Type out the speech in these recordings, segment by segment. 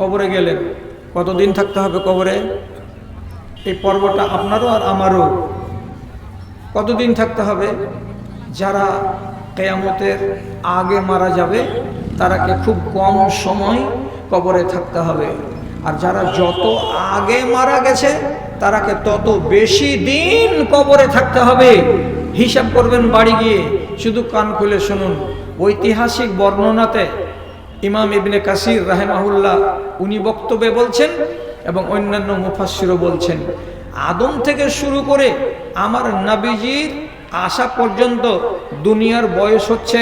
কবরে গেলেন, কতদিন থাকতে হবে কবরে? এই পর্বটা আপনারও আর আমারও। কতদিন থাকতে হবে? যারা কিয়ামতের আগে মারা যাবে তারাকে খুব কম সময় কবরে থাকতে হবে, আর যারা যত আগে মারা গেছে তারাকে তত বেশি দিন কবরে থাকতে হবে। হিসাব করবেন বাড়ি গিয়ে, শুধু কান খুলে শুনুন। ঐতিহাসিক বর্ণনাতে ইমাম ইবনে কাসির রাহিমাহুল্লাহ উনি বক্তব্যে বলছেন এবং অন্যান্য মুফাসসিরও বলছেন, আদম থেকে শুরু করে আমার নবীজির আসা পর্যন্ত দুনিয়ার বয়স হচ্ছে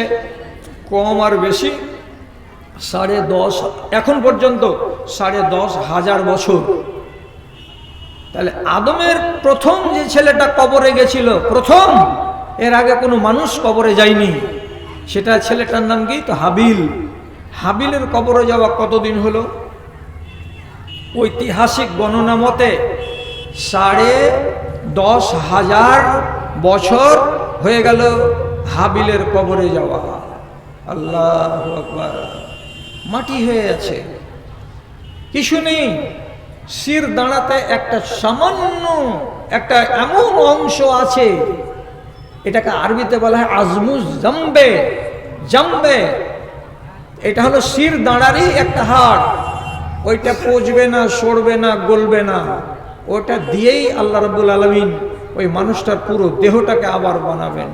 কম আর বেশি 10.5, এখন পর্যন্ত 10.5 বছর। তাহলে আদমের প্রথম যে ছেলেটা কবরে গেছিল, প্রথম, এর আগে কোনো মানুষ কবরে যায়নি, সেটা ছেলেটার নাম কি? তো হাবিল। হাবিলের কবরে যাওয়া কতদিন হলো? ঐতিহাসিক গণনা মতে 10,500 বছর হয়ে গেল হাবিলের কবরে যাওয়া। আল্লাহু আকবার। মাটি হয়ে আছে, কিছু নেই। শির দাঁড়াতে একটা সামান্য একটা এমন অংশ আছে, এটাকে আরবিতে বলা হয় আজমুজ জাম্বে। জাম্বে এটা হলো শির দাঁড়ারই একটা হাড়, ওইটা পচবে না, সরবে না, গলবে না। ওটা দিয়েই আল্লাহ রাব্বুল আলামিন ওই মানুষটার পুরো দেহটাকে আবার বানাবেন।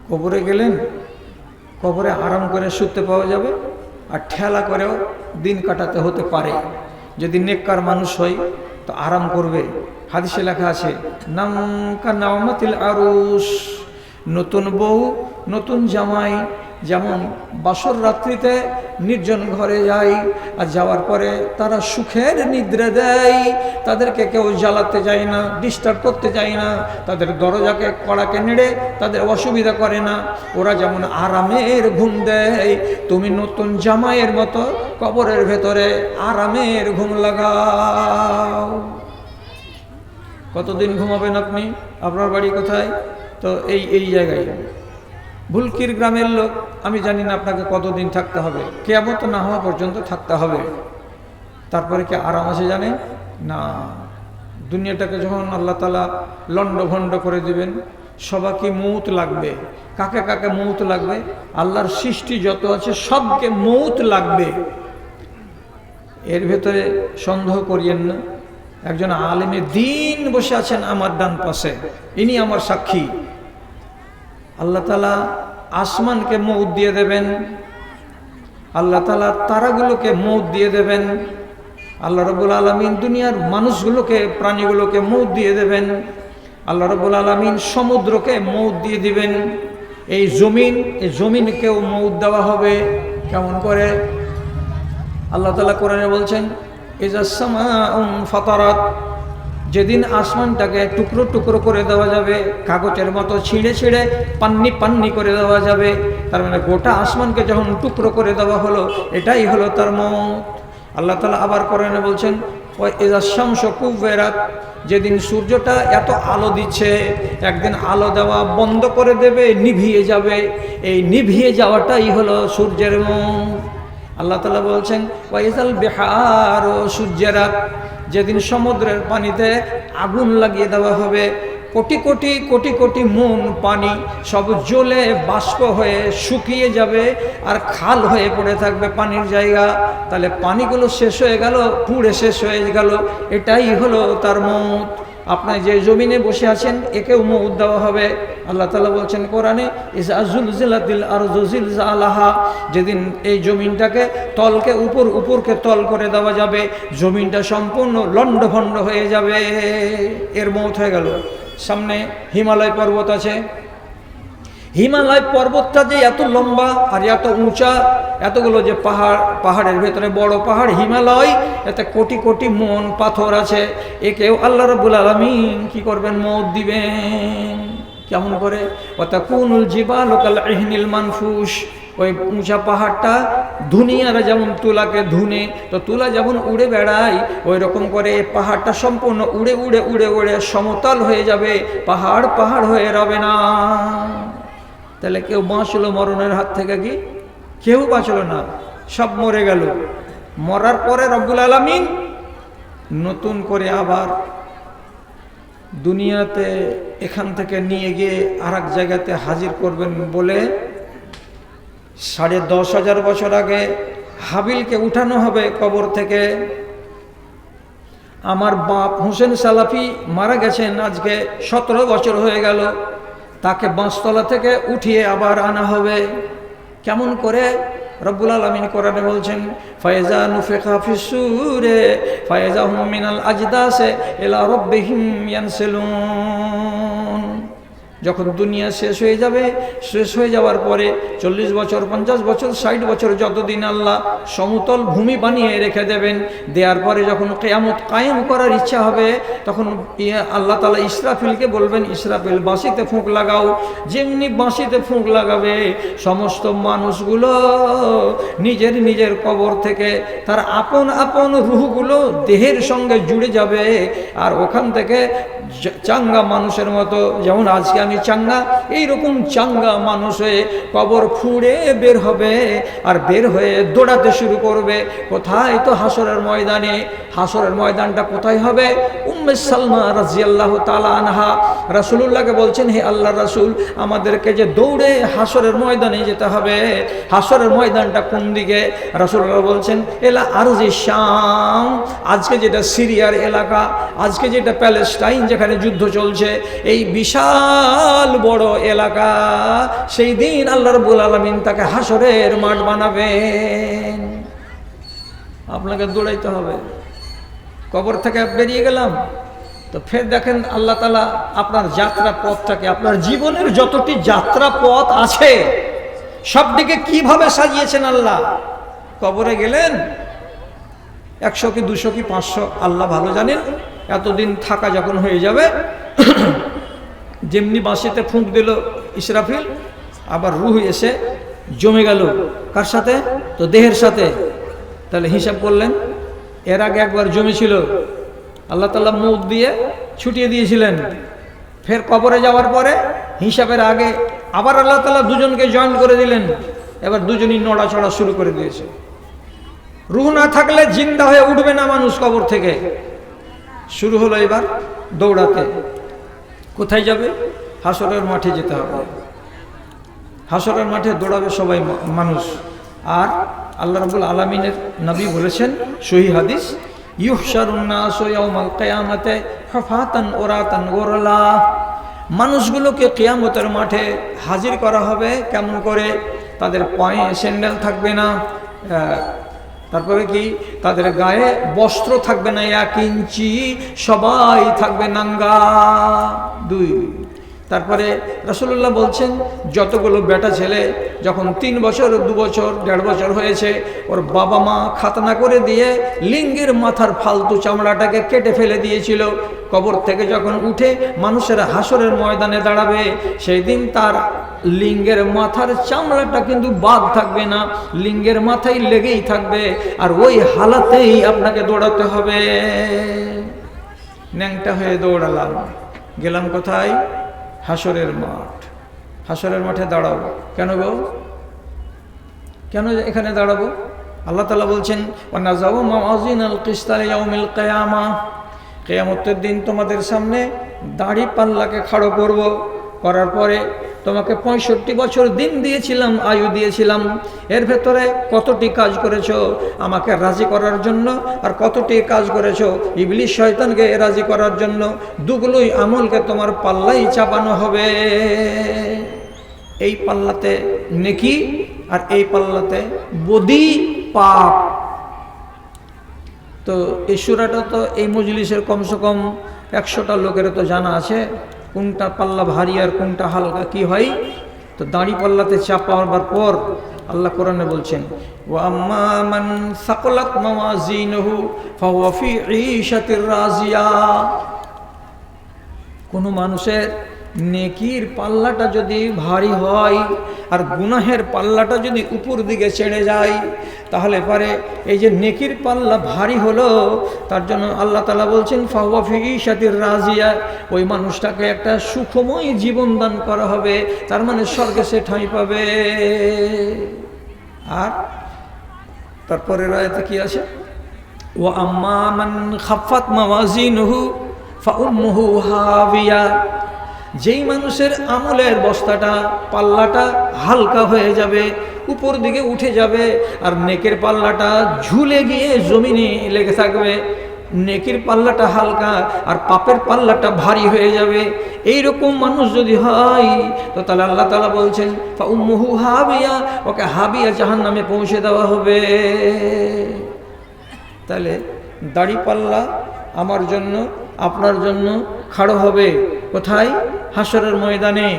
কবরে গেলেন, কবরে আরাম করে শুতে পাওয়া যাবে, আর ঠেলা করেও দিন কাটাতে হতে পারে। যদি নেককার মানুষ হয় তো আরাম করবে। হাদিসে লেখা আছে, নাম কা নাওমাতিল আরুস, নতুন বউ নতুন জামাই যেমন বাসর রাত্রিতে নির্জন ঘরে যায়, আর যাওয়ার পরে তারা সুখের নিদ্রা দেয়, তাদেরকে কেউ জ্বালাতে যায় না, ডিস্টার্ব করতে যায় না, তাদের দরজাকে কড়াকে নেড়ে তাদের অসুবিধা করে না, ওরা যেমন আরামের ঘুম দেয়, তুমি নতুন জামাইয়ের মতো কবরের ভেতরে আরামের ঘুম লাগাও। কতদিন ঘুমাবেন আপনি? আপনার বাড়ি কোথায়? তো এই জায়গায় ভুলকির গ্রামের লোক, আমি জানি না আপনাকে কতদিন থাকতে হবে। কিয়ামত না হওয়া পর্যন্ত থাকতে হবে। তারপরে কি আরাম আছে জানেন না? দুনিয়াটাকে যখন আল্লাহ তাআলা লন্ডভন্ড করে দিবেন, সবাইকে মৌত লাগবে। কাকে কাকে মৌত লাগবে? আল্লাহর সৃষ্টি যত আছে সবকে মৌত লাগবে। এর ভেতরে সন্দেহ করিয়েন না। একজন আলেমে দ্বীন বসে আছেন আমার ডান পাশে, ইনি আমার সাক্ষী। আল্লাহ তাআলা আসমানকে মৌত দিয়ে দেবেন, আল্লাহ তাআলা তারাগুলোকে মৌত দিয়ে দেবেন, আল্লাহ রাব্বুল আলামিন দুনিয়ার মানুষগুলোকে, প্রাণীগুলোকে মৌত দিয়ে দেবেন, আল্লাহ রাব্বুল আলামিন সমুদ্রকে মৌত দিয়ে দিবেন, এই জমিনকেও মৌত দেওয়া হবে। কেমন করে? আল্লাহ তাআলা কোরআনে বলছেন, ইজাস সামাউন ফাতারাত, যেদিন আসমানটাকে টুকরো টুকরো করে দেওয়া যাবে, কাগজের মতো ছিঁড়ে ছিঁড়ে পান্নি পান্নি করে দেওয়া যাবে, তার মানে গোটা আসমানকে যখন টুকরো করে দেওয়া হলো, এটাই হলো তার মওত। আল্লাহ তাআলা আবার কোরআনে বলছেন, ওয়া ইজাস শামসু কুওয়িরাত, যেদিন সূর্যটা এত আলো দিচ্ছে, একদিন আলো দেওয়া বন্ধ করে দেবে, নিভিয়ে যাবে। এই নিভিয়ে যাওয়াটাই হলো সূর্যের মওত। আল্লাহ তাআলা বলছেন, ওয়া ইজাল বিহারু সুজ্জিরাত, যেদিন সমুদ্রের পানিতে আগুন লাগিয়ে দেওয়া হবে, কোটি কোটি কোটি কোটি মন পানি সব জ্বলে বাষ্প হয়ে শুকিয়ে যাবে, আর খাল হয়ে পড়ে থাকবে পানির জায়গা। তাহলে পানিগুলো শেষ হয়ে গেল, পুড়ে শেষ হয়ে গেল, এটাই হলো তার মওত। আপনার যে জমিনে বসে আছেন, একেও মওত দেওয়া হবে। আল্লাহ তাআলা বলছেন কোরআনে, ইজা জুলজিলাতিল আরযু জিলজালাহা, যেদিন এই জমিনটাকে তলকে উপরকে তল করে দেওয়া যাবে, জমিনটা সম্পূর্ণ লণ্ডভণ্ড হয়ে যাবে, এর মওত হয়ে গেল। সামনে হিমালয় পর্বত আছে, হিমালয় পর্বতটা যে এত লম্বা আর এত উঁচা, এতগুলো যে পাহাড়ের ভেতরে বড় পাহাড় হিমালয়, এতে কোটি কোটি মন পাথর আছে, একেও আল্লাহ রাব্বুল আলামিন কি করবেন? মওত দিবেন। কেমন করে? ওয়াতাকুনুল জিবালু কাল ইহনিল মানফুস, ওই উঁচা পাহাড়টা ধুনিয়ারা যেমন তুলাকে ধুনে, তো তুলা যেমন উড়ে বেড়ায়, ওই রকম করে পাহাড়টা সম্পূর্ণ উড়ে উড়ে উড়ে উড়ে সমতল হয়ে যাবে, পাহাড় পাহাড় হয়ে রবে না। তাহলে কেউ বাঁচলো মরণের হাত থেকে? কি কেউ বাঁচলো না। সব মরে গেল। মরার পরে রব্বুল আলামিন নতুন করে আবার দুনিয়াতে এখান থেকে নিয়ে গিয়ে আর এক জায়গাতে হাজির করবেন বলে 10,500 বছর আগে হাবিলকে উঠানো হবে কবর থেকে। আমার বাপ হোসেন সালাফি মারা গেছেন, আজকে 17 বছর হয়ে গেল। তাকে বাঁশতলা থেকে উঠিয়ে আবার আনা হবে। কেমন করে? রব্বুল আলামিন কোরআনে বলছেন, ফায়জা নুফিখা ফিস-সূরে ফায়জা হুম মিনাল আজদাসে ইলা রাব্বিহিম ইয়ানসিলুন। যখন দুনিয়া শেষ হয়ে যাবে, শেষ হয়ে যাওয়ার পরে 40 বছর, 50 বছর, 60 বছর, যতদিন আল্লাহ সমতল ভূমি বানিয়ে রেখে দেবেন, দেওয়ার পরে যখন কিয়ামত কায়েম করার ইচ্ছা হবে, তখন আল্লাহ তাআলা ইসরাফিলকে বলবেন, ইসরাফিল বাঁশিতে ফুঁক লাগাও। যেমনি বাঁশিতে ফুঁক লাগাবে, সমস্ত মানুষগুলো নিজের নিজের কবর থেকে তার আপন আপন রূহগুলো দেহের সঙ্গে জুড়ে যাবে। আর ওখান থেকে চাঙ্গা মানুষের মতো, যেমন আজকে আমি চাঙ্গা, এইরকম চাঙ্গা মানুষ হয়ে কবর ফুঁড়ে বের হবে। আর বের হয়ে দৌড়াতে শুরু করবে। কোথায়? তো হাসরের ময়দানে। হাসরের ময়দানটা কোথায় হবে? উম্মে সালমা রাদিয়াল্লাহু তাআলা আনহা রাসূলুল্লাহকে বলছেন, হে আল্লাহর রাসূল, আমাদেরকে যে দৌড়ে হাসরের ময়দানে যেতে হবে, হাসরের ময়দানটা কোন দিকে? রাসূলুল্লাহ বলছেন, এলা আরজি শাম। আজকে যেটা সিরিয়ার এলাকা, আজকে যেটা প্যালেস্টাইন, যেখানে যুদ্ধ চলছে, এই বিশাল বড় এলাকা, সেই দিন আল্লাহ রাব্বুল আলামিন তাকে হাসরের মাঠ বানাবেন। আপনাকে দৌড়াইতে হবে। কবর থেকে বেরিয়ে গেলাম তো ফের দেখেন আল্লাহ তাআলা আপনার যাত্রা পথটাকে, আপনার জীবনের যতটি যাত্রা পথ আছে সবটিকে কিভাবে সাজিয়েছেন আল্লাহ। কবরে গেলেন, 100 কি 200 কি 500 আল্লাহ ভালো জানেন। এতদিন থাকা যখন হয়ে যাবে, যেমনি বাঁশিতে ফুঁক দিল ইসরাফিল, আবার রূহ এসে জমে গেল কার সাথে? তো দেহের সাথে। তাহলে হিসাব করলেন, এর আগে একবার জমেছিল, আল্লাহ তাআলা মউত দিয়ে ছুটিয়ে দিয়েছিলেন। ফের কবরে যাওয়ার পরে হিসাবের আগে আবার আল্লাহ তাআলা দুজনকে জয়েন করে দিলেন। এবার দুজনই নড়াচড়া শুরু করে দিয়েছে। রূহ না থাকলে জিন্দা হয়ে উঠবে না মানুষ কবর থেকে। শুরু হলো এবার দৌড়াতে। কোথায় যাবে? হাসরের মাঠে যেতে হবে। হাসরের মাঠে দৌড়াবে সবাই মানুষ। আর আল্লাহ রাব্বুল আলামিনের নবী বলেছেন, সহিহ হাদিস, ইউহশারুন নাসু ইয়াউমাল কিয়ামাতি হুফাতান উরাতান গুরলা। মানুষগুলোকে কিয়ামতের মাঠে হাজির করা হবে। কেমন করে? তাদের পায়ে স্যান্ডেল থাকবে না, তারপরে কি তাদের গায়ে বস্ত্র থাকবে না 1 ইঞ্চি, সবাই থাকবে নাঙ্গা। 2, তারপরে রাসূলুল্লাহ বলছেন, যতগুলো বেটা ছেলে যখন 3 বছর, 2 বছর, 1.5 বছর হয়েছে, ওর বাবা মা খাতনা করে দিয়ে লিঙ্গের মাথার ফালতু চামড়াটাকে কেটে ফেলে দিয়েছিল, কবর থেকে যখন উঠে মানুষেরা হাসরের ময়দানে দাঁড়াবে, সেই দিন তার লিঙ্গের মাথার চামড়াটা কিন্তু বাদ থাকবে না, লিঙ্গের মাথায় লেগেই থাকবে। আর ওই হালাতেই আপনাকে দৌড়াতে হবে। ন্যাংটা হয়ে দৌড়ালাম, গেলাম কোথায়? হাসরের মাঠ। হাসরের মাঠে দাঁড়াবো। কেন গো? কেন এখানে দাঁড়াবো? আল্লাহ তাআলা বলছেন, ওয়ানাযাউ মাওয়াজিনাল কিসতা লিয়াউমিল কিয়ামা। কিয়ামতের দিন তোমাদের সামনে দাড়ি পাল্লাকে খাড়ো করব। করার পরে তোমাকে 65 বছর দিন দিয়েছিলাম, আয়ু দিয়েছিলাম। এর ভেতরে কতটি কাজ করেছো আমাকে রাজি করার জন্য, আর কতটি কাজ করেছো ইবলিস শয়তানকে রাজি করার জন্য। দুগুলোই আমলকে তোমার পাল্লাই চাপানো হবে। এই পাল্লাতে নেকি আর এই পাল্লাতে বদি পাপ। তো এই সূরাটা তো এই মজলিসের কমসে কম 100টা লোকের তো জানা আছে কোনটা পাল্লা ভারী আর কোনটা হালকা কি হয়। তো দাড়ি পাল্লাতে চাপাবার পর আল্লাহ কোরআনে বলছেন, ওয়া আম্মা মান সাকালাত মাওয়াজিনুহু ফাহুয়া ফি ঈশাতির রাজিয়া। কোন মানুষের নেকির পাল্লাটা যদি ভারী হয় আর গুনাহের পাল্লাটা যদি উপর দিকে ছেড়ে যায়, তাহলে পরে এই যে নেকির পাল্লা ভারী হলো, তার জন্য আল্লাহ তাআলা বলছেন ফাহুয়া ফি ঈশাতির রাজিয়া, ওই মানুষটাকে একটা সুখময় জীবন দান করা হবে। তার মানে স্বর্গে সে ঠাঁই পাবে। আর তারপরের আয়াতে কি আছে? ওয়া আম্মা মান খাফফাত মাওয়াজিনুহু ফাউম্মুহু হাবিয়া। যেই মানুষের আমলের বস্তাটা, পাল্লাটা হালকা হয়ে যাবে, উপর দিকে উঠে যাবে, আর নেকের পাল্লাটা ঝুলে গিয়ে জমিনে লেগে থাকবে, নেকির পাল্লাটা হালকা আর পাপের পাল্লাটা ভারী হয়ে যাবে, এইরকম মানুষ যদি হয় তো তাহলে আল্লাহ তাআলা বলছেন ফাউম্মুহু হাবিয়া, ওকে হাবিয়া জাহান্নামে পৌঁছে দেওয়া হবে। তাহলে দাড়ি পাল্লা আমার জন্য, আপনার জন্য খাড়ো হবে কোথায়? হাসরের ময়দানে।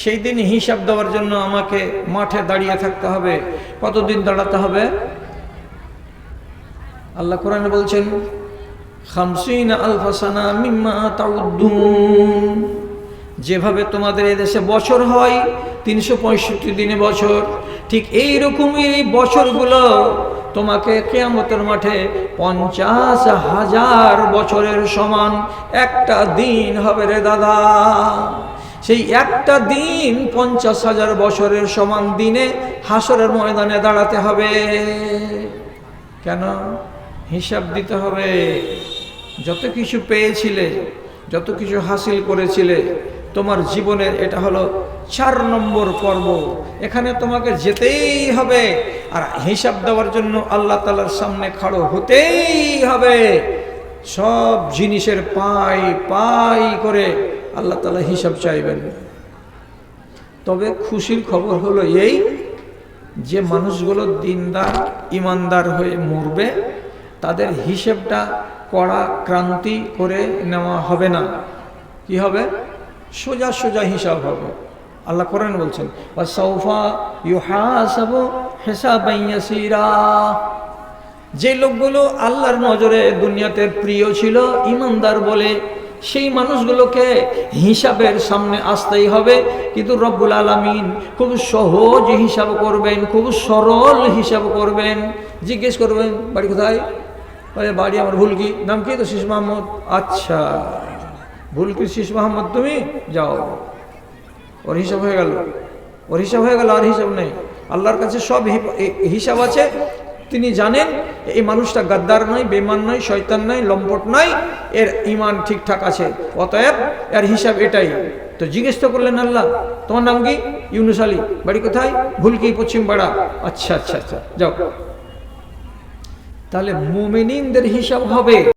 সেই দিন হিসাব দেওয়ার জন্য আমাকে মাঠে দাঁড়িয়ে থাকতে হবে। কতদিন দাঁড়াতে হবে? আল্লাহ কোরআনে বলছেন 50,000 সানা মিম্মা তাউদ্দুন। যেভাবে তোমাদের এদেশে বছর হয় 365 দিনে বছর, ঠিক এইরকমই এই বছরগুলো তোমাকে কিয়ামতের মাঠে 50,000 বছরের সমান একটা দিন হবে রে দাদা। সেই একটা দিন 50,000 বছরের সমান দিনে হাসরের ময়দানে দাঁড়াতে হবে। কেন? হিসাব দিতে হবে। যত কিছু পেয়েছিলে, যত কিছু হাসিল করেছিলে, তোমার জীবনের এটা হলো 4 নম্বর পর্ব। এখানে তোমাকে যেতেই হবে, আর হিসাব দেওয়ার জন্য আল্লাহ তাআলার সামনে খাড়ো হতেই হবে। সব জিনিসের পাই পাই করে আল্লাহ তাআলা হিসাব চাইবেন। তবে খুশির খবর হলো এই যে মানুষগুলো দিনদার ইমানদার হয়ে মরবে, তাদের হিসেবটা কড়া ক্রান্তি করে নেওয়া হবে না। কি হবে? সোজা সোজা হিসাব হবে। আল্লাহ কোরআন বলছেন ওয়াসাউফা ইউহাসাবু হিসাবান ইয়াসীরা। যে লোকগুলো আল্লাহর নজরে দুনিয়াতে প্রিয় ছিল, ইমানদার বলে, সেই মানুষগুলোকে হিসাবের সামনে আসতেই হবে। কিন্তু রব্বুল আলামিন খুব সহজ হিসাব করবেন, খুব সরল হিসাব করবেন। জিজ্ঞেস করবেন বাড়ি কোথায়? বলে বাড়ি আমার ভুলকি। নাম কি? তো শীষ মাহমুদ। আচ্ছা, ভুলকি শীষ মাহমুদ, তুমি যাও। ওর হিসাব হয়ে গেল, ওর হিসাব হয়ে গেল, আর হিসাব নেই। আল্লাহর কাছে সব হিসাব আছে। তিনি জানেন এই মানুষটা গাদ্দার নয়, বেঈমান নয়, শয়তান নয়, লম্পট নয়, এর ঈমান ঠিকঠাক আছে, অতএব এর হিসাব এটাই। তো জিজ্ঞেস তো করলেন আল্লাহ, তোমার নাম কি? ইউনুস আলী। বাড়ি কোথায়? ভুলকি, পশ্চিম পাড়া। আচ্ছা আচ্ছা আচ্ছা, যাও। তাহলে মুমিনিনদের হিসাব হবে।